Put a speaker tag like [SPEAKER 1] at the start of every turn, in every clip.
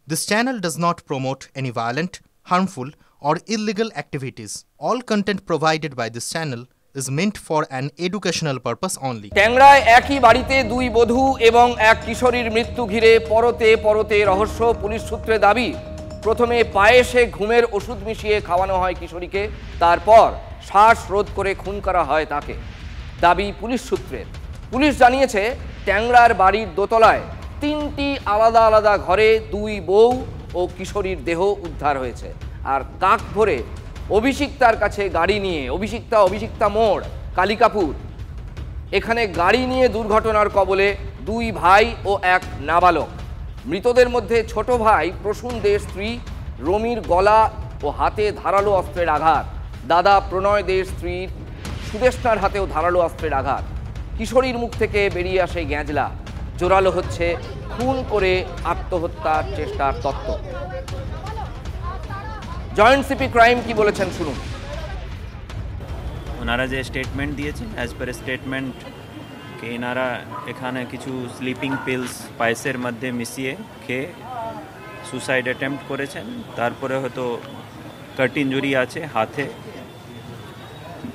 [SPEAKER 1] This channel does not promote any violent, harmful, or illegal activities. All content provided by this channel is meant for an educational purpose only.
[SPEAKER 2] ট্যাংরায় একই বাড়িতে দুই বধূ এবং এক কিশোরীর মৃত্যু ঘিরে পরতে পরতে রহস্য। পুলিশ সূত্রে দাবি, প্রথমে পায়েসে ঘুমের ওষুধ মিশিয়ে খাওয়ানো হয় কিশোরীকে, তারপর শ্বাসরোধ করে খুন করা হয় তাকে। দাবি পুলিশ সূত্রের। পুলিশ জানিয়েছে, ট্যাংরার বাড়ির দোতলায় তিনটি আলাদা আলাদা ঘরে দুই বউ ও কিশোরীর দেহ উদ্ধার হয়েছে। আর কাক ভরে অভিষিক্তার কাছে গাড়ি নিয়ে অভিষিক্তা মোড় কালিকাপুর, এখানে গাড়ি নিয়ে দুর্ঘটনার কবলে দুই ভাই ও এক নাবালক। মৃতদের মধ্যে ছোট ভাই প্রসূন দেশ স্ত্রী রমির গলা ও হাতে ধারালো অস্ত্রের আঘাত, দাদা প্রণয় দেশ স্ত্রীর সুদেষ্ণার হাতেও ধারালো অস্ত্রের আঘাত। কিশোরীর মুখ থেকে বেরিয়ে আসে গ্যাঁজলা। জোরালো হচ্ছে খুন করে আত্মহত্যার চেষ্টার তত্ত্ব। জয়েন্ট সিপি ক্রাইম কি বলেছেন শুনুন।
[SPEAKER 3] ওনারা যে স্টেটমেন্ট দিয়েছেন, অ্যাজ পার স্টেটমেন্ট কে এনারা এখানে কিছু স্লিপিং পিলস পায়েসের মধ্যে মিশিয়ে খেয়ে সুসাইড অ্যাটেম্প্ট করেছেন। তারপরে হয়তো কাট ইঞ্জুরি আছে হাতে,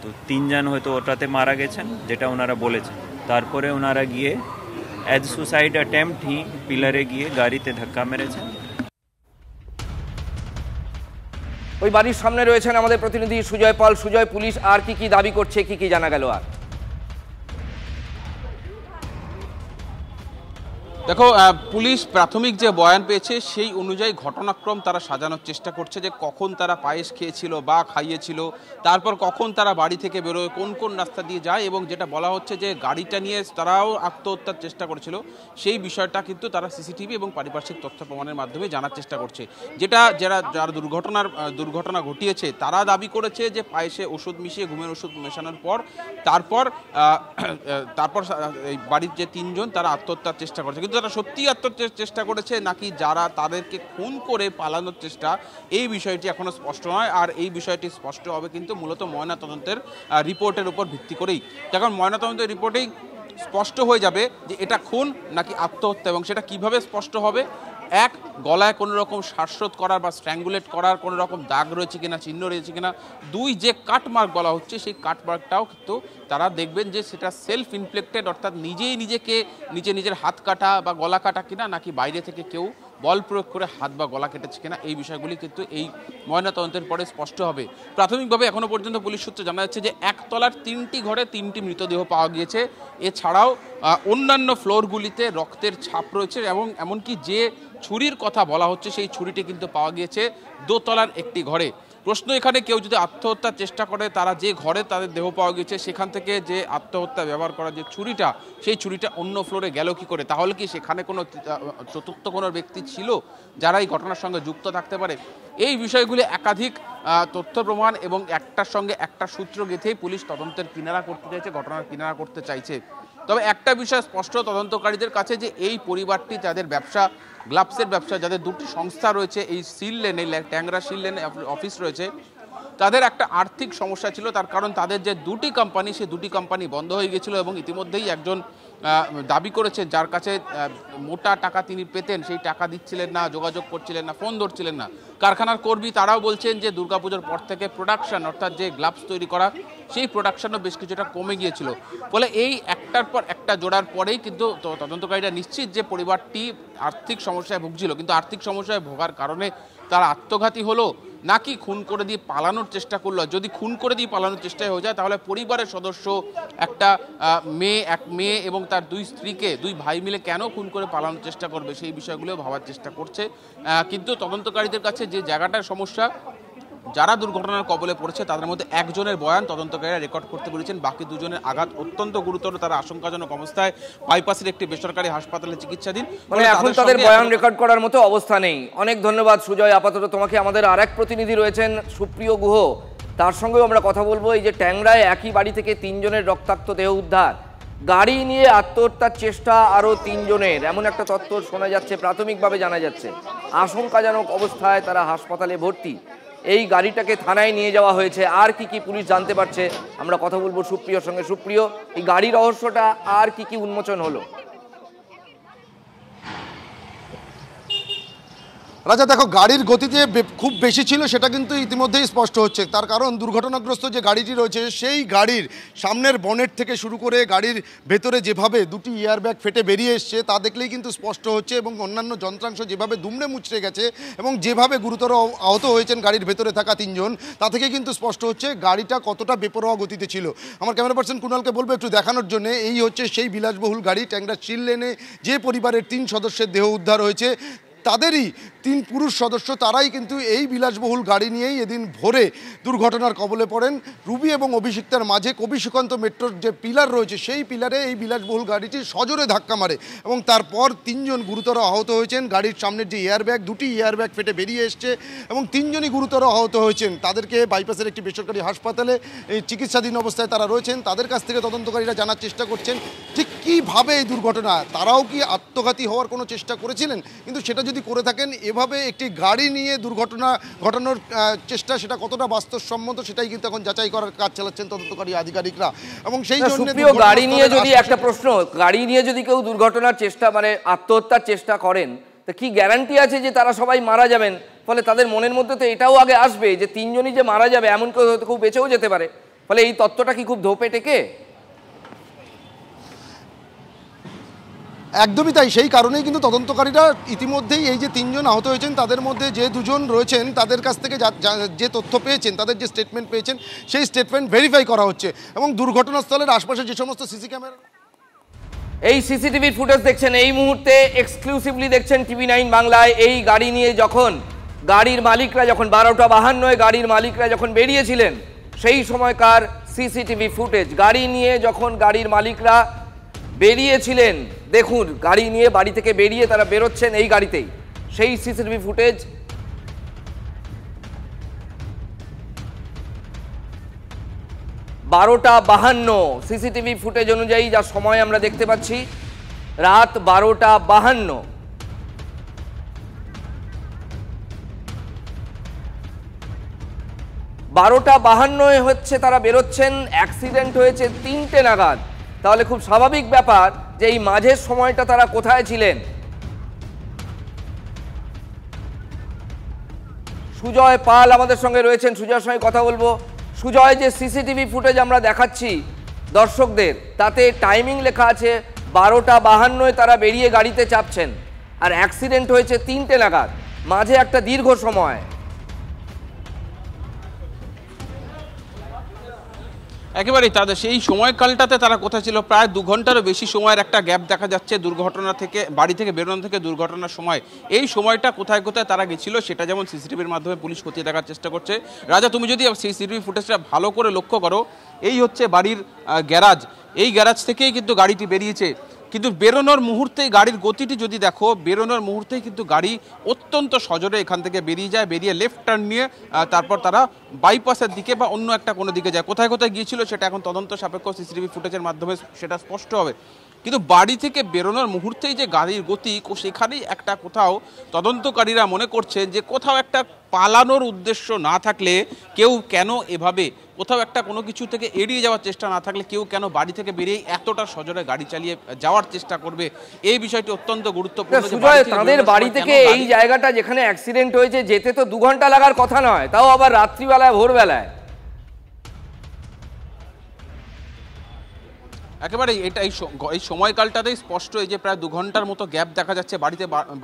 [SPEAKER 3] তো তিনজন হয়তো ওটাতে মারা গেছেন যেটা ওনারা বলেছেন। তারপরে ওনারা গিয়ে অ্যাজ সুসাইড অ্যাটেম্প্ট ही পিলারে গিয়ে গাড়িতে ধাক্কা মেরেছেন।
[SPEAKER 2] ওই বাড়ির সামনে রয়েছেন আমাদের প্রতিনিধি সুজয় পাল। সুজয়, পুলিশ আর কি দাবি করছে, কি জানা গেল? আর
[SPEAKER 4] দেখো, পুলিশ প্রাথমিক যে বয়ান পেয়েছে সেই অনুযায়ী ঘটনাক্রম তারা সাজানোর চেষ্টা করছে, যে কখন তারা পায়েস খেয়েছিল বা খাইয়েছিল, তারপর কখন তারা বাড়ি থেকে বেরোয়, কোন কোন রাস্তা দিয়ে যায়, এবং যেটা বলা হচ্ছে যে গাড়িটা নিয়ে তারাও আত্মহত্যার চেষ্টা করেছিল, সেই বিষয়টা কিন্তু তারা সিসিটিভি এবং পারিপার্শ্বিক তথ্য প্রমাণের মাধ্যমে জানার চেষ্টা করছে। যারা দুর্ঘটনা ঘটিয়েছে তারা দাবি করেছে যে পায়েসে ওষুধ মিশিয়ে ঘুমের ওষুধ মেশানোর পর তারপর এই বাড়ির যে তিনজন তারা আত্মহত্যার চেষ্টা করেছে। কিন্তু তারা সত্যি আত্মহত্যার চেষ্টা করেছে নাকি যারা তাদেরকে খুন করে পালানোর চেষ্টা, এই বিষয়টি এখনো স্পষ্ট নয়। আর এই বিষয়টি স্পষ্ট হবে কিন্তু মূলত ময়নাতদন্তের রিপোর্টের উপর ভিত্তি করেই। কারণ ময়নাতদন্তের রিপোর্টেই স্পষ্ট হয়ে যাবে যে এটা খুন নাকি আত্মহত্যা, এবং সেটা কিভাবে স্পষ্ট হবে। এক, গলায় কোনো রকম শ্বাসরোধ করার বা স্ট্র্যাঙ্গুলেট করার কোনো রকম দাগ রয়েছে কিনা, চিহ্ন রয়েছে কিনা। দুই, যে কাটমার্ক বলা হচ্ছে সেই কাটমার্কটাও কিন্তু তারা দেখবেন যে সেটা সেলফ ইনফ্লিক্টেড, অর্থাৎ নিজের হাত কাটা বা গলা কাটা কিনা, নাকি বাইরে থেকে কেউ বল প্রয়োগ করে হাত বা গলা কেটেছে কিনা। এই বিষয়গুলি কিন্তু এই ময়নাতদন্তের পরে স্পষ্ট হবে। প্রাথমিকভাবে এখনো পর্যন্ত পুলিশ সূত্রে জানা যাচ্ছে যে একতলার তিনটি ঘরে তিনটি মৃতদেহ পাওয়া গিয়েছে। এছাড়াও অন্যান্য ফ্লোরগুলিতে রক্তের ছাপ রয়েছে, এবং এমনকি যে ছুরির কথা বলা হচ্ছে সেই ছুরিটি কিন্তু পাওয়া গিয়েছে দোতলার একটি ঘরে। প্রশ্ন এখানে, কেউ যদি আত্মহত্যার চেষ্টা করে, তারা যে ঘরে তাদের দেহ পাওয়া গেছে সেখান থেকে যে আত্মহত্যা ব্যবহার করা যে ছুরিটা, সেই ছুরিটা অন্য ফ্লোরে গেল কি করে? তাহলে কি সেখানে কোনো চতুর্থ কোনো ব্যক্তি ছিল যারা এই ঘটনার সঙ্গে যুক্ত থাকতে পারে? এই বিষয়গুলি একাধিক তথ্য প্রমাণ এবং একটার সঙ্গে একটা সূত্র গেঁথেই পুলিশ তদন্তের কিনারা করতে চাইছে, ঘটনার কিনারা করতে চাইছে। তবে একটা বিষয় স্পষ্ট তদন্তকারীদের কাছে, যে এই পরিবারটি যাদের ব্যবসা, গ্লাভসের ব্যবসা, যাদের দুটি সংস্থা রয়েছে এই সিল লেনে, ট্যাংরা সিল লেনে অফিস রয়েছে, তাদের একটা আর্থিক সমস্যা ছিল। তার কারণ তাদের যে দুটি কোম্পানি, সেই দুটি কোম্পানি বন্ধ হয়ে গেছিলো, এবং ইতিমধ্যেই একজন দাবি করেছে যার কাছে মোটা টাকা তিনি পেতেন, সেই টাকা দিচ্ছিলেন না, যোগাযোগ করছিলেন না, ফোন ধরছিলেন না। কারখানার কর্মী তারাও বলছেন যে দুর্গাপুজোর পর থেকে প্রোডাকশন, অর্থাৎ যে গ্লাভস তৈরি করা, সেই প্রোডাকশনও বেশ কিছুটা কমে গিয়েছিল। ফলে এই একটার পর একটা জোড়ার পরেই কিন্তু তদন্তকারীরা নিশ্চিত যে পরিবারটি আর্থিক সমস্যায় ভুগছিল, কিন্তু আর্থিক সমস্যায় ভোগার কারণে তারা আত্মঘাতী হলো নাকি খুন করে দিয়ে পালানোর চেষ্টা করলো। যদি খুন করে দিয়ে পালানোর চেষ্টা হয়ে যায়, তাহলে পরিবারের সদস্য এক মেয়ে এবং তার দুই স্ত্রীকে, দুই ভাই মিলে কেন খুন করে পালানোর চেষ্টা করবে, সেই বিষয়গুলো ভাবার চেষ্টা করছে। কিন্তু তদন্তকারীদের কাছে যে জায়গাটার সমস্যা, যারা দুর্ঘটনার কবলে পড়েছে তাদের মধ্যে একজনের বয়ান তদন্তকারীরা রেকর্ড করতে পেরেছেন, বাকি দুজনের আঘাত অত্যন্ত গুরুতর, তারা আশঙ্কাজনক অবস্থায় বাইপাসের একটি বেসরকারি হাসপাতালে চিকিৎসাধীন।
[SPEAKER 2] মানে এখন তাদের বয়ান রেকর্ড করার মতো অবস্থা নেই। অনেক ধন্যবাদ সুজয়। আপাতত তোমাকে আমাদের আরেক প্রতিনিধি রয়েছেন সুপ্রিয় গুহ, তার সঙ্গেও আমরা কথা বলবো। এই যে ট্যাংরায় একই বাড়ি থেকে তিনজনের রক্তাক্ত দেহ উদ্ধার, গাড়ি নিয়ে আত্মহত্যার চেষ্টা আরও তিনজনের, এমন একটা তথ্য শোনা যাচ্ছে, প্রাথমিকভাবে জানা যাচ্ছে। আশঙ্কাজনক অবস্থায় তারা হাসপাতালে ভর্তি। এই গাড়িটাকে থানায় নিয়ে যাওয়া হয়েছে। আর কি পুলিশ জানতে পারছে আমরা কথা বলবো সুপ্রিয়র সঙ্গে। সুপ্রিয়, এই গাড়ি রহস্যটা আর কি উন্মোচন হলো?
[SPEAKER 5] রাজা দেখো, গাড়ির গতিতে খুব বেশি ছিল সেটা কিন্তু ইতিমধ্যেই স্পষ্ট হচ্ছে। তার কারণ দুর্ঘটনাগ্রস্ত যে গাড়িটি রয়েছে সেই গাড়ির সামনের বনেট থেকে শুরু করে গাড়ির ভেতরে যেভাবে দুটি এয়ারব্যাগ ফেটে বেরিয়ে এসছে তা দেখলেই কিন্তু স্পষ্ট হচ্ছে, এবং অন্যান্য যন্ত্রাংশ যেভাবে দুমড়ে মুচড়ে গেছে এবং যেভাবে গুরুতর আহত হয়েছেন গাড়ির ভেতরে থাকা 3 জন, তা থেকে কিন্তু স্পষ্ট হচ্ছে গাড়িটা কতটা বেপরোয়া গতিতে ছিল। আমার ক্যামেরা পার্সন কুণালকে বলবো একটু দেখানোর জন্য। এই হচ্ছে সেই বিলাসবহুল গাড়ি। ট্যাংরা শিল লেনে যে পরিবারের 3 সদস্যের দেহ উদ্ধার হয়েছে তাদেরই 3 পুরুষ সদস্য, তারাই কিন্তু এই বিলাসবহুল গাড়ি নিয়েই এদিন ভোরে দুর্ঘটনার কবলে পড়েন। রুবি এবং অভিষিক্তার মাঝে কবি সুকান্ত মেট্রোর যে পিলার রয়েছে সেই পিলারে এই বিলাসবহুল গাড়িটি সজোরে ধাক্কা মারে এবং তারপর 3 জন গুরুতর আহত হয়েছেন। গাড়ির সামনের যে এয়ারব্যাগ, দুটি এয়ারব্যাগ ফেটে বেরিয়ে এসছে এবং 3 জনই গুরুতর আহত হয়েছেন। তাদেরকে বাইপাসের একটি বেসরকারি হাসপাতালে এই চিকিৎসাধীন অবস্থায় তারা রয়েছেন। তাদের কাছ থেকে তদন্তকারীরা জানার চেষ্টা করছেন ঠিক কীভাবে এই দুর্ঘটনা, তারাও কি আত্মঘাতী হওয়ার কোনো চেষ্টা করেছিলেন, কিন্তু সেটা যদি করে থাকেন এভাবে একটি গাড়ি নিয়ে দুর্ঘটনা ঘটানোর চেষ্টা সেটা কতটা বাস্তবসম্মত সেটাই কিন্তু এখন যাচাই করার কাজ চালাচ্ছেন তদন্তকারী আধিকারিকরা। এবং সেই জন্য
[SPEAKER 2] গাড়ি নিয়ে যদি একটা প্রশ্ন, গাড়ি নিয়ে যদি কেউ দুর্ঘটনার চেষ্টা মানে আত্মহত্যার চেষ্টা করেন, তো কি গ্যারান্টি আছে যে তারা সবাই মারা যাবেন? ফলে তাদের মনের মধ্যে তো এটাও আগে আসবে যে 3 জনই যে মারা যাবে, এমন কেউ হয়তো খুব বেঁচেও যেতে পারে। ফলে এই তত্ত্বটা কি খুব ধোপে টেকে?
[SPEAKER 5] একদমই তাই। সেই কারণেই কিন্তু তদন্তকারীরা ইতিমধ্যেই এই যে 3 জন আহত হয়েছেন তাদের মধ্যে যে 2 জন রয়েছেন তাদের কাছ থেকে যে তথ্য পেয়েছেন, তাদের যে স্টেটমেন্ট পেয়েছেন সেই স্টেটমেন্ট ভেরিফাই করা হচ্ছে এবং দুর্ঘটনাস্থলের আশপাশে যে সমস্ত সিসি ক্যামেরা,
[SPEAKER 2] এই সিসিটিভি ফুটেজ দেখছেন এই মুহূর্তে, এক্সক্লুসিভলি দেখছেন TV9 বাংলায়। এই গাড়ি নিয়ে যখন গাড়ির মালিকরা, যখন 12টা 52 গাড়ির মালিকরা যখন বেরিয়েছিলেন সেই সময়কার সিসিটিভি ফুটেজ। গাড়ি নিয়ে যখন গাড়ির মালিকরা বেরিয়েছিলেন, দেখুন গাড়ি নিয়ে বাড়ি থেকে বেরিয়ে তারা বেরোচ্ছেন এই গাড়িতেই, সেই সিসিটিভি ফুটেজ। 12টা 52 সিসিটিভি ফুটেজ অনুযায়ী যা সময় আমরা দেখতে পাচ্ছি, রাত 12টা 52। বারোটা 52 হচ্ছে তারা বেরোচ্ছেন, অ্যাক্সিডেন্ট হয়েছে 3টে নাগাদ। তাহলে খুব স্বাভাবিক ব্যাপার যে এই মাঝের সময়টা তারা কোথায় ছিলেন। সুজয় পাল আমাদের সঙ্গে রয়েছেন, সুজয়ের সঙ্গে কথা বলবো। সুজয়, যে সিসিটিভি ফুটেজ আমরা দেখাচ্ছি দর্শকদের, তাতে টাইমিং লেখা আছে 12টা 52 তারা বেরিয়ে গাড়িতে চাপছেন, আর অ্যাক্সিডেন্ট হয়েছে 3টে নাগাদ, মাঝে একটা দীর্ঘ সময়।
[SPEAKER 4] একেবারেই তাদের সেই সময়কালটাতে তারা কোথায় ছিল, প্রায় 2 ঘন্টারও বেশি সময়ের একটা গ্যাপ দেখা যাচ্ছে দুর্ঘটনা থেকে, বাড়ি থেকে বেরোনো থেকে দুর্ঘটনার সময়। এই সময়টা কোথায় কোথায় তারা গেছিল সেটা যেমন সিসিটিভির মাধ্যমে পুলিশ খতিয়ে দেখার চেষ্টা করছে। রাজা, তুমি যদি সেই সিসিটিভি ফুটেজটা ভালো করে লক্ষ্য করো, এই হচ্ছে বাড়ির গ্যারাজ, এই গ্যারাজ থেকেই কিন্তু গাড়িটি বেরিয়েছে। কিন্তু বেরোনোর মুহূর্তেই গাড়ির গতিটি যদি দেখো, বেরোনোর মুহূর্তেই কিন্তু গাড়ি অত্যন্ত সজোরে এখান থেকে বেরিয়ে যায়, বেরিয়ে লেফট টার্ন নিয়ে তারপর তারা বাইপাসের দিকে বা অন্য একটা কোনো দিকে যায়। কোথায় কোথায় গিয়েছিল সেটা এখন তদন্ত সাপেক্ষ সিসিটিভি ফুটেজের মাধ্যমে সেটা স্পষ্ট হবে। কিন্তু বাড়ি থেকে বেরোনোর মুহূর্তেই যে গাড়ির গতি, সেখানেই একটা কোথাও তদন্তকারীরা মনে করছেন যে কোথাও একটা পালানোর উদ্দেশ্য না থাকলে, কেউ কেন এভাবে কোথাও একটা কোনো কিছু থেকে এড়িয়ে যাওয়ার চেষ্টা না থাকলে কেউ কেন বাড়ি থেকে বেরিয়ে এতটা সজোরে গাড়ি চালিয়ে যাওয়ার চেষ্টা করবে, এই বিষয়টি অত্যন্ত গুরুত্বপূর্ণ।
[SPEAKER 2] তাদের বাড়ি থেকে এই জায়গাটা যেখানে অ্যাক্সিডেন্ট হয়েছে যেতে তো 2 ঘন্টা লাগার কথা নয়, তাও আবার রাত্রিবেলায় ভোরবেলায়।
[SPEAKER 4] একেবারে এটা এই সময়কালটাতেই স্পষ্ট, এই যে প্রায় 2 ঘন্টার মতো গ্যাপ দেখা যাচ্ছে।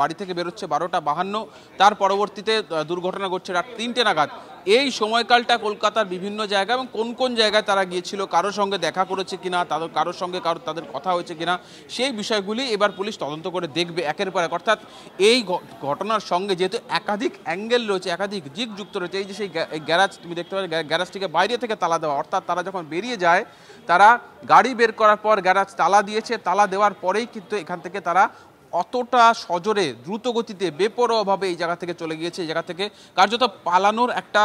[SPEAKER 4] বাড়ি থেকে বেরোচ্ছে 12টা 52, তার পরবর্তীতে দুর্ঘটনা ঘটছে রাত 3টে নাগাদ। এই সময়কালটা কলকাতার বিভিন্ন জায়গা এবং কোন কোন জায়গায় তারা গিয়েছিল, কারোর সঙ্গে দেখা করেছে কিনা, কারোর সঙ্গে তাদের কথা হয়েছে কিনা, সেই বিষয়গুলি এবার পুলিশ তদন্ত করে দেখবে একের পর এক। অর্থাৎ এই ঘটনার সঙ্গে যেহেতু একাধিক অ্যাঙ্গেল রয়েছে, একাধিক দিক যুক্ত রয়েছে, এই যে সেই গ্যারাজ তুমি দেখতে পাবে, গ্যারাজটিকে বাইরে থেকে তালা দেওয়া, অর্থাৎ তারা যখন বেরিয়ে যায়, তারা গাড়ি বের করার পর গ্যারাজ তালা দিয়েছে, তালা দেওয়ার পরেই কিন্তু এখান থেকে তারা অতটা সজোরে দ্রুত গতিতে বেপরোয়াভাবে এই জায়গা থেকে চলে গিয়েছে। এই জায়গা থেকে কার্যত পালানোর একটা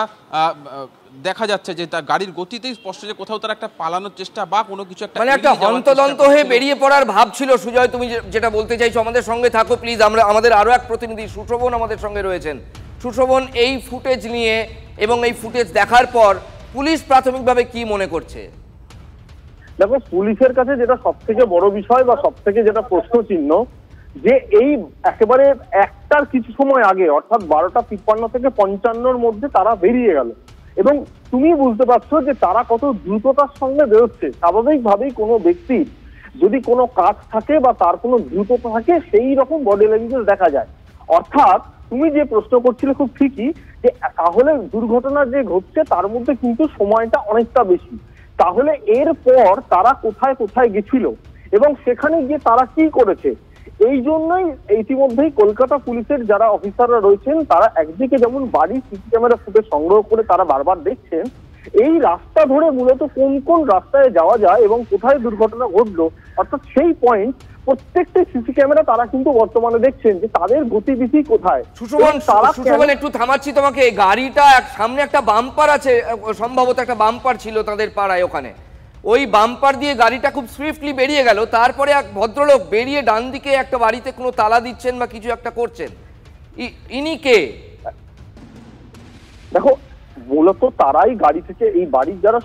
[SPEAKER 4] দেখা যাচ্ছে যে তার গাড়ির গতিতেই স্পষ্ট যে কোথাও তার একটা পালানোর চেষ্টা বা কোনো কিছু একটা,
[SPEAKER 2] মানে একটা হন্তদন্ত হয়ে বেরিয়ে পড়ার ভাব ছিল। সুজয়, তুমি যেটা বলতে চাইছো আমাদের সঙ্গে থাকো প্লিজ। আমাদের আরো এক প্রতিনিধি সুশোভন আমাদের সঙ্গে রয়েছেন। সুশোভন, এই ফুটেজ নিয়ে এবং এই ফুটেজ দেখার পর পুলিশ প্রাথমিকভাবে কি মনে করছে?
[SPEAKER 6] দেখো, পুলিশের কাছে যেটা সব থেকে বড় বিষয় বা সব থেকে যেটা প্রশ্ন চিহ্ন, যে এই একেবারে একটার কিছু সময় আগে অর্থাৎ 12:53 থেকে 55-র মধ্যে তারা বেরিয়ে গেল। এবং তুমি বুঝতে পারছো যে তারা কত দ্রুততার সঙ্গে বেরোচ্ছে। স্বাভাবিকভাবেই কোনো ব্যক্তির যদি কোনো কাজ থাকে বা তার কোনো দ্রুততা থাকে সেই রকম বডি ল্যাঙ্গুয়েজ দেখা যায়। অর্থাৎ তুমি যে প্রশ্ন করছিলে খুব ঠিকই, যে তাহলে দুর্ঘটনা যে ঘটছে তার মধ্যে কিন্তু সময়টা অনেকটা বেশি। তাহলে এরপর তারা কোথায় কোথায় গেছিল এবং সেখানে গিয়ে তারা কি করেছে, এই জন্যই ইতিমধ্যেই কলকাতা পুলিশের যারা অফিসাররা রয়েছেন তারা একদিকে যেমন বাড়ির সিসি ক্যামেরা ফুটেজ সংগ্রহ করে তারা বারবার দেখছেন এই রাস্তা ধরে মূলত কোন কোন রাস্তায় যাওয়া যায় এবং কোথায় দুর্ঘটনা ঘটলো, অর্থাৎ সেই পয়েন্ট প্রত্যেকটা সিসি ক্যামেরা তারা কিন্তু বর্তমানে দেখছেন যে তাদের গতিবিধি কোথায়।
[SPEAKER 2] সুশোভন একটু থামাচ্ছি তোমাকে, গাড়িটা সামনে একটা বাম্পার আছে, সম্ভবত একটা বাম্পার ছিল তাদের পাড়ায় ওখানে, ওই বাম্পার দিয়ে গাড়িটা খুব সুইফটলি বেরিয়ে গেল। তারপরে এক ভদ্রলোক বেরিয়ে ডান দিকে একটা বাড়িতে কোনো তালা দিচ্ছেন বা কিছু একটা করছেন, ইনি কে?
[SPEAKER 6] দেখো মূলত তারাই গাড়ি থেকে এই বাড়ির যারা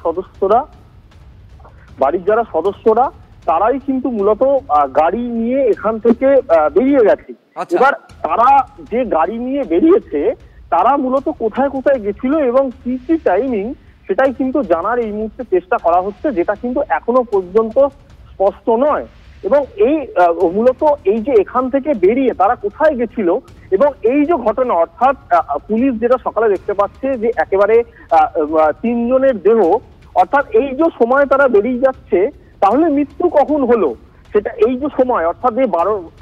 [SPEAKER 6] সদস্যরা তারাই কিন্তু মূলত গাড়ি নিয়ে এখান থেকে বেরিয়ে গেছে। এবার তারা যে গাড়ি নিয়ে বেরিয়েছে তারা মূলত কোথায় কোথায় গেছিল এবং কি কি টাইমিং সেটাই কিন্তু জানার এই মুহূর্তে চেষ্টা করা হচ্ছে, যেটা কিন্তু এখনো পর্যন্ত স্পষ্ট নয়। এবং এই মূলত এই যে এখান থেকে বেরিয়ে তারা কোথায় গেছিল এবং এই যে ঘটনা, অর্থাৎ পুলিশ যেটা সকালে দেখতে পাচ্ছে যে একেবারে 3 জনের দেহ, অর্থাৎ এই যে সময় তারা বেরিয়ে যাচ্ছে তাহলে মৃত্যু কখন হলো সেটা এই যে সময়, অর্থাৎ এই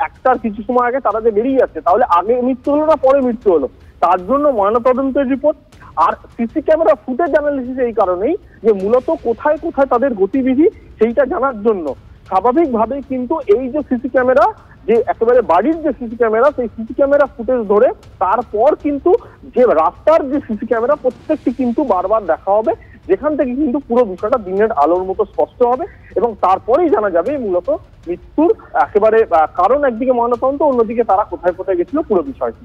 [SPEAKER 6] 1টার কিছু সময় আগে তারা যে বেরিয়ে যাচ্ছে তাহলে আগে মৃত্যু হলো না পরে মৃত্যু হলো, তার জন্য ময়নাতদন্তের রিপোর্ট আর সিসি ক্যামেরা ফুটেজ অ্যানালিসিস এই কারণেই যে মূলত কোথায় কোথায় তাদের গতিবিধি সেইটা জানার জন্য। স্বাভাবিকভাবেই কিন্তু এই যে সিসি ক্যামেরা, যে একেবারে বাড়ির যে সিসি ক্যামেরা, সেই সিসি ক্যামেরা ফুটেজ ধরে তারপর কিন্তু যে রাস্তার যে সিসি ক্যামেরা প্রত্যেকটি কিন্তু বারবার দেখা হবে, যেখান থেকে কিন্তু পুরো বিষয়টা দিনের আলোর মতো স্পষ্ট হবে এবং তারপরেই জানা যাবে মূলত মৃত্যুর একেবারে কারণ, একদিকে ময়নাতদন্ত, অন্যদিকে তারা কোথায় কোথায় গেছিল পুরো বিষয়টি।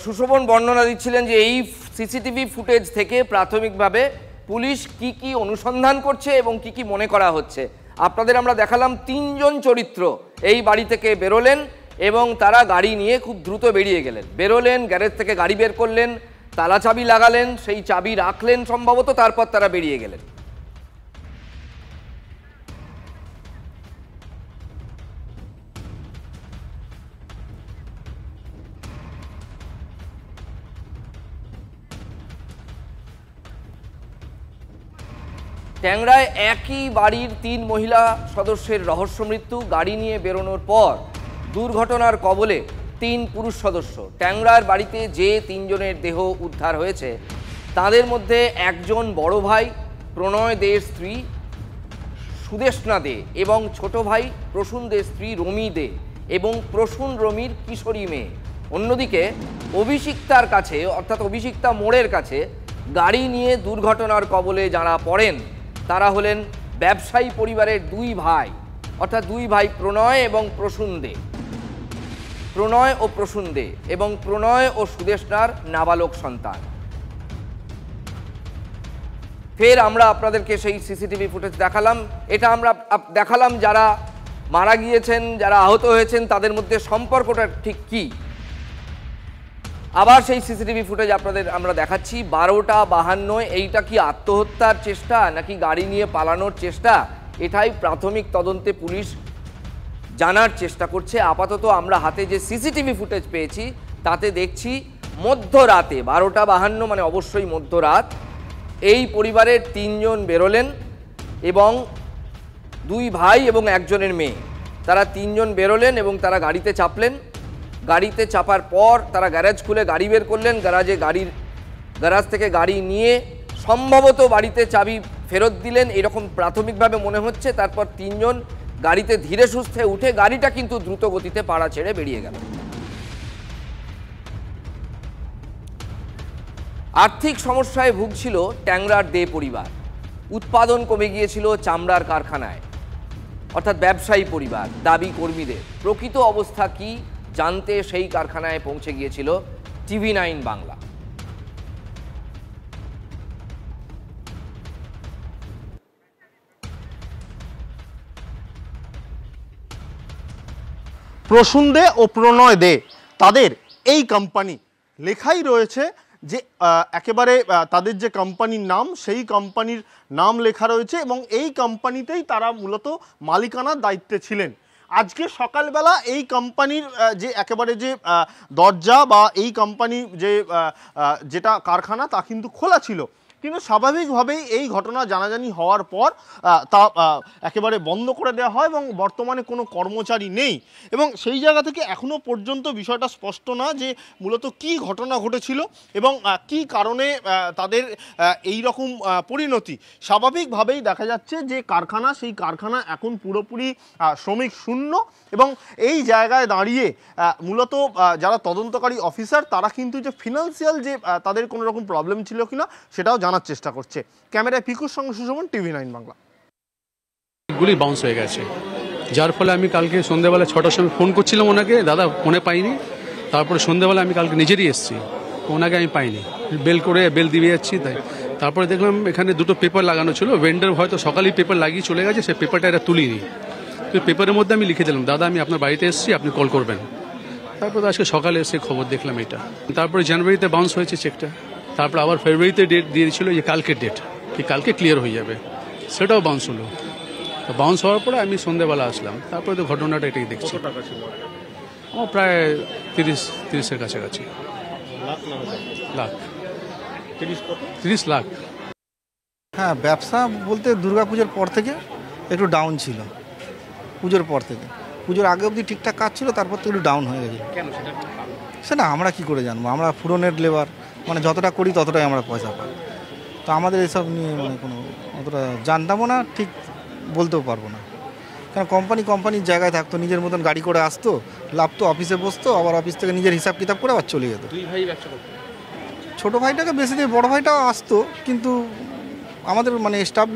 [SPEAKER 2] সুশোভন বর্ণনা দিচ্ছিলেন যে এই সিসিটিভি ফুটেজ থেকে প্রাথমিকভাবে পুলিশ কি কি অনুসন্ধান করছে এবং কি কি মনে করা হচ্ছে। আপনাদের আমরা দেখালাম 3 জন চরিত্র এই বাড়ি থেকে বেরোলেন এবং তারা গাড়ি নিয়ে খুব দ্রুত বেরিয়ে গেলেন। বেরোলেন, গ্যারেজ থেকে গাড়ি বের করলেন, তালা চাবি লাগালেন, সেই চাবি রাখলেন সম্ভবত, তারপর তারা বেরিয়ে গেলেন। ট্যাংরায় একই বাড়ির 3 মহিলা সদস্যের রহস্য মৃত্যু, গাড়ি নিয়ে বেরোনোর পর দুর্ঘটনার কবলে 3 পুরুষ সদস্য। ট্যাংরার বাড়িতে যে 3 জনের দেহ উদ্ধার হয়েছে তাদের মধ্যে একজন বড় ভাই প্রণয় দে'র স্ত্রী সুদেষ্ণা দে এবং ছোট ভাই প্রসূন দে'র স্ত্রী রমি দে এবং প্রসূন রমির কিশোরী মেয়ে। অন্যদিকে অভিষিক্তার কাছে, অর্থাৎ অভিষিক্তা মোড়ের কাছে গাড়ি নিয়ে দুর্ঘটনার কবলে যারা পড়েন তারা হলেন ব্যবসায়ী পরিবারের 2 ভাই, অর্থাৎ 2 ভাই প্রণয় এবং প্রসূন দে, প্রণয় ও প্রসূন দে এবং প্রণয় ও সুদেষ্ণার নাবালক সন্তান। ফের আমরা আপনাদেরকে সেই সিসিটিভি ফুটেজ দেখালাম। এটা আমরা দেখালাম যারা মারা গিয়েছেন, যারা আহত হয়েছেন তাদের মধ্যে সম্পর্কটা ঠিক কি। আবার সেই সিসিটিভি ফুটেজ আপনাদের আমরা দেখাচ্ছি। 12:52, এইটা কি আত্মহত্যার চেষ্টা নাকি গাড়ি নিয়ে পালানোর চেষ্টা, এটাই প্রাথমিক তদন্তে পুলিশ জানার চেষ্টা করছে। আপাতত আমরা হাতে যে সিসিটিভি ফুটেজ পেয়েছি তাতে দেখছি মধ্যরাতে 12:52 মানে অবশ্যই মধ্যরাত, এই পরিবারের 3 জন বেরোলেন এবং 2 ভাই এবং একজনের মেয়ে, তারা 3 জন বেরোলেন এবং তারা গাড়িতে চাপলেন। গাড়িতে চাপার পর তারা গ্যারেজ খুলে গাড়ি বের করলেন, গ্যারাজ থেকে গাড়ি নিয়ে সম্ভবত বাড়িতে চাবি ফেরত দিলেন এরকম প্রাথমিকভাবে মনে হচ্ছে। তারপর 3 জন গাড়িতে ধীরে সুস্থে উঠে গাড়িটা কিন্তু দ্রুত গতিতে পাড়া ছেড়ে বেরিয়ে গেল। আর্থিক সমস্যায় ভুগছিল ট্যাংরার দে পরিবার, উৎপাদন কমে গিয়েছিল চামড়ার কারখানায়, অর্থাৎ ব্যবসায়ী পরিবার, দাবি কর্মীদের প্রকৃত অবস্থা কি জানতে সেই কারখানায় পৌঁছে গিয়েছিল TV9 বাংলা।
[SPEAKER 7] প্রসূন দে ও প্রণয় দে তাদের এই কোম্পানি লেখাই রয়েছে যে একেবারে তাদের যে কোম্পানির নাম সেই কোম্পানির নাম লেখা রয়েছে এবং এই কোম্পানিতেই তারা মূলত মালিকানার দায়িত্বে ছিলেন। আজকে সকালবেলা এই কোম্পানির যে একেবারে যে দরজা বা এই কোম্পানি যে যেটা কারখানা তা কিন্তু খোলা ছিল, কিন্তু স্বাভাবিকভাবেই এই ঘটনা জানাজানি হওয়ার পর তা একেবারে বন্ধ করে দেওয়া হয় এবং বর্তমানে কোনো কর্মচারী নেই এবং সেই জায়গা থেকে এখনও পর্যন্ত বিষয়টা স্পষ্ট না যে মূলত কী ঘটনা ঘটেছিল এবং কী কারণে তাদের এই রকম পরিণতি। স্বাভাবিকভাবেই দেখা যাচ্ছে যে কারখানা, সেই কারখানা এখন পুরোপুরি শ্রমিক শূন্য এবং এই জায়গায় দাঁড়িয়ে মূলত যারা তদন্তকারী অফিসার তারা কিন্তু যে ফিনান্সিয়াল যে তাদের কোনো রকম প্রবলেম ছিল কিনা সেটাও জানার চেষ্টা করছে। ক্যামেরায় পিকুর সঙ্গে সুশোভন, TV9 বাংলা।
[SPEAKER 8] গুলি বাউন্স হয়ে গেছে, যার ফলে আমি কালকে সন্ধ্যাবেলা 6টার সময় ফোন করছিলাম ওনাকে, দাদা ফোনে পাইনি। তারপরে সন্ধ্যাবেলা আমি কালকে নিজেরই এসেছি, ওনাকে আমি পাইনি, বেল দিয়ে যাচ্ছি। তাই তারপরে দেখলাম এখানে দুটো পেপার লাগানো ছিল, ভেন্ডার হয়তো সকালেই পেপার লাগিয়ে চলে গেছে, সেই পেপারটা এটা তুলিনি। তো পেপারের মধ্যে আমি লিখে দিলাম, দাদা আমি আপনার বাড়িতে এসেছি, আপনি কল করবেন। তারপরে আজকে সকালে এসে খবর দেখলাম এটা। তারপরে জানুয়ারিতে বাউন্স হয়েছে চেকটা, তারপর আবার ফেব্রুয়ারিতে ডেট দিয়েছিল যে কালকের ডেট, কি কালকে ক্লিয়ার হয়ে যাবে, সেটাও বাউন্স হলো। বাউন্স হওয়ার পরে আমি সন্ধ্যেবেলা আসলাম, তারপরে তো ঘটনাটা এটাই দেখছি।
[SPEAKER 7] কত টাকা ছিল?
[SPEAKER 8] আমার প্রায় 30-এর কাছাকাছি। লাখ 30 লাখ।
[SPEAKER 9] হ্যাঁ, ব্যবসা বলতে দুর্গাপুজোর পর থেকে একটু ডাউন ছিল, পুজোর পর থেকে। পুজোর আগে অবধি ঠিকঠাক কাজ ছিল, তারপর তো একটু ডাউন হয়ে গেছে।
[SPEAKER 7] কেন
[SPEAKER 9] সেটা আমরা কি করে জানবো, আমরা পুরনের লেবার, মানে যতটা করি ততটাই আমরা পয়সা পাই। তো আমাদের এসব নিয়ে মানে কোনো অতটা জানতামও না, ঠিক বলতেও পারবো না। কারণ কোম্পানির জায়গায় থাকতো, নিজের মতন গাড়ি করে আসতো, লাভতো, অফিসে বসতো, আবার অফিস থেকে নিজের হিসাব কিতাব করে আবার চলে যেত।
[SPEAKER 7] দুই ভাই ব্যবসা করতো?
[SPEAKER 9] ছোটো ভাইটাকে বেশি দিয়ে, বড়ো ভাইটাও আসতো, কিন্তু আমাদের মানে স্টাফ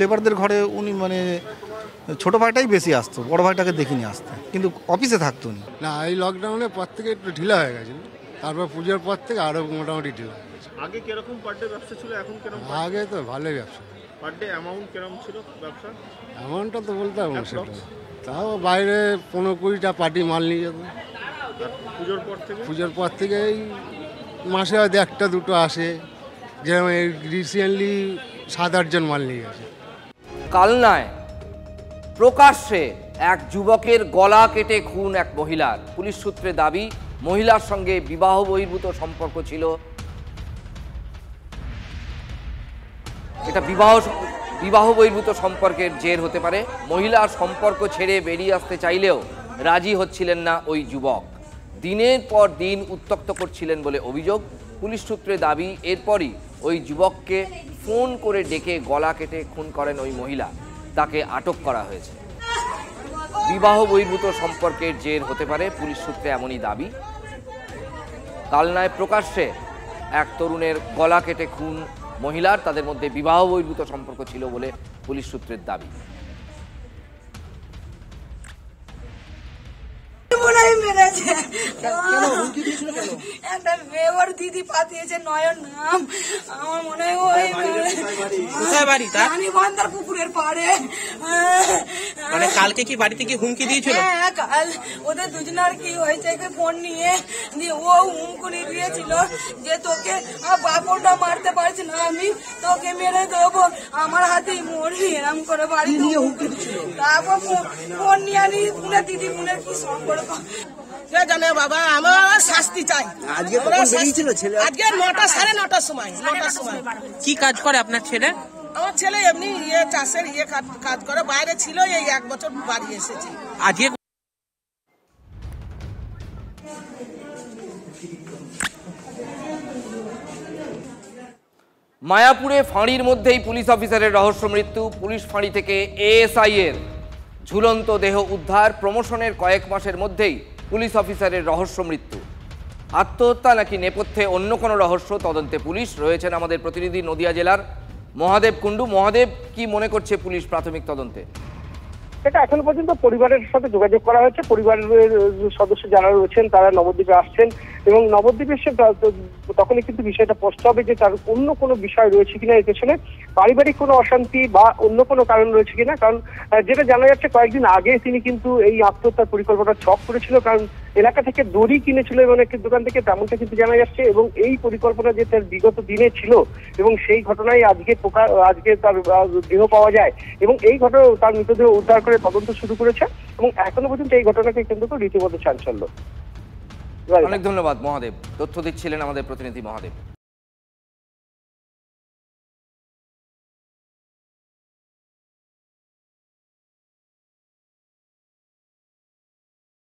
[SPEAKER 9] লেবারদের ঘরে উনি মানে ছোটো ভাইটাই বেশি আসতো, বড়ো ভাইটাকে দেখিনি আসতে, কিন্তু অফিসে থাকতো উনি।
[SPEAKER 10] না, এই লকডাউনের পর থেকে একটু ঢিলা হয়ে গেছে, তারপর পুজোর পর থেকে আরও মোটামুটি ঢিলা হয়ে গেছে।
[SPEAKER 7] আগে কিরকম পার ডে ব্যবসা ছিল, এখন কিরকম?
[SPEAKER 10] আগে তো ভালোই ব্যবসা।
[SPEAKER 7] পার ডে অ্যামাউন্ট কিরকম ছিল ব্যবসা?
[SPEAKER 10] অ্যামাউন্টটা তো বলতে পারবো না, সেটা তাও বাইরে 15-20টা পার্টি মাল নিয়ে যেত। পুজোর পর থেকে এই মাসে হয়তো 1-2 আসে, যেরকম রিসেন্টলি 7-8 জন মাল নিয়ে গেছে।
[SPEAKER 2] কালনায় প্রকাশ্যে এক যুবকের গলা কেটে খুন এক মহিলার। পুলিশ সূত্রে দাবি, মহিলার সঙ্গে বিবাহ বহির্ভূত সম্পর্ক ছিল। এটা বিবাহ বহির্ভূত সম্পর্কের জের হতে পারে। মহিলার সম্পর্ক ছেড়ে বেরিয়ে আসতে চাইলেও রাজি হচ্ছিলেন না ওই যুবক। দিনের পর দিন উত্ত্যক্ত করছিলেন বলে অভিযোগ। পুলিশ সূত্রে দাবি, এরপরই ওই যুবককে ফোন করে ডেকে গলা কেটে খুন করেন ওই মহিলা। তাকে আটক করা হয়েছে। বিবাহ বহির্ভূত সম্পর্কের জের হতে পারে, পুলিশ সূত্রে এমনই দাবি। কালনায় প্রকাশ্যে এক তরুণের গলা কেটে খুন মহিলার, তাদের মধ্যে বিবাহ বহির্ভূত সম্পর্ক ছিল বলে পুলিশ সূত্রের দাবি।
[SPEAKER 11] একটা মেয়ের দিদি পাঠিয়েছে নয়ন নাম, আমার মনে হয় কোথায় বাড়ি তার? আমি বান্দার পুকুরের পাড়ে।
[SPEAKER 12] মানে কালকে কি বাড়িতে কি হুমকি দিয়েছিল?
[SPEAKER 11] হ্যাঁ, কাল ওদের দুজনের কি হয়েছে, ফোন নিয়ে ও হুমকুনি দিয়েছিল যে তোকে বাপটা মারতে পারছি না, আমি তোকে মেরে দেবো, আমার হাতেই মরবি, এরম করে বাড়ি নিয়ে হুমকি দিচ্ছিল। তারপর ফোন নিয়ে আনি দিদি বোনের কি সম্পর্ক জানে বাবা, আমার শাস্তি চাই। আজকে আজকে 9টা 9:30 সময়।
[SPEAKER 12] কি কাজ করে আপনার ছেলে?
[SPEAKER 11] আমার ছেলে এমনি চাষের কাজ করে, বাইরে ছিল, এই 1 বছর বাড়ি এসেছে।
[SPEAKER 12] আজকে
[SPEAKER 2] মায়াপুরে ফাঁড়ির মধ্যেই পুলিশ অফিসারের রহস্য মৃত্যু। পুলিশ ফাঁড়ি থেকে এএসআই এর ঝুলন্ত দেহ উদ্ধার। প্রমোশনের কয়েক মাসের মধ্যেই পুলিশ অফিসারের রহস্য মৃত্যু। আত্মহত্যা নাকি নেপথ্যে অন্য কোনো রহস্য, তদন্তে পুলিশ। রয়েছেন আমাদের প্রতিনিধি নদিয়া জেলার মহাদেব কুণ্ডু। মহাদেব, কি মনে করছে পুলিশ প্রাথমিক তদন্তে?
[SPEAKER 6] এটা এখন পর্যন্ত পরিবারের সাথে যোগাযোগ করা হয়েছে। পরিবারের সদস্য যারা রয়েছেন তারা নবদ্বীপে আসছেন,
[SPEAKER 13] এবং নবদ্বীপের সে তখনই কিন্তু বিষয়টা স্পষ্ট হবে যে তার অন্য কোনো বিষয় রয়েছে কিনা এর পেছনে, পারিবারিক কোনো অশান্তি বা অন্য কোনো কারণ রয়েছে কিনা। কারণ যেটা জানা যাচ্ছে কয়েকদিন আগে তিনি কিন্তু এই আত্মহত্যার পরিকল্পনা ছক করেছিল, কারণ এলাকা থেকে দড়ি কিনেছিল এবং একটি দোকান থেকে, তেমনটা কিন্তু জানা যাচ্ছে। এবং এই পরিকল্পনা যে তার বিগত দিনে ছিল এবং সেই ঘটনায় আজকে তার দেহ পাওয়া যায় এবং এই ঘটনা তার মৃতদেহ উদ্ধার করে তদন্ত শুরু করেছে এবং এখনো পর্যন্ত এই ঘটনাকে কেন্দ্র করে রীতিমতো চাঞ্চল্য।
[SPEAKER 2] অনেক ধন্যবাদ মহাদেব, তথ্য দিচ্ছিলেন আমাদের প্রতিনিধি মহাদেব।